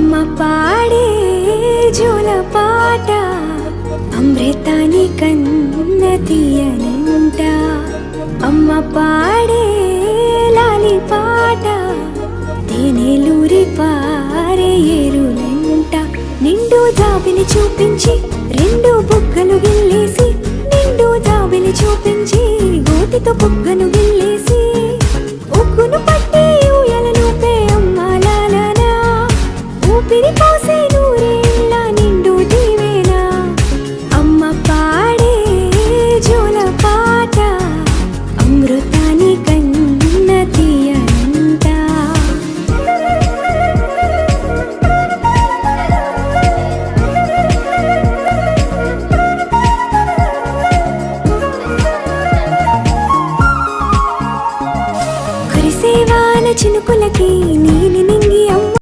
అమ్మ పాడే జోల పాట అమృతాని కన్న తీయనంట. అమ్మ పాడే లాలి పాట తేనెలూరి పారే ఏరులంట. నిండు జాబిని చూపించి రెండు బుగ్గలు గిల్లేసి, నిండు జాబిని చూపించి గోటితో బుగ్గను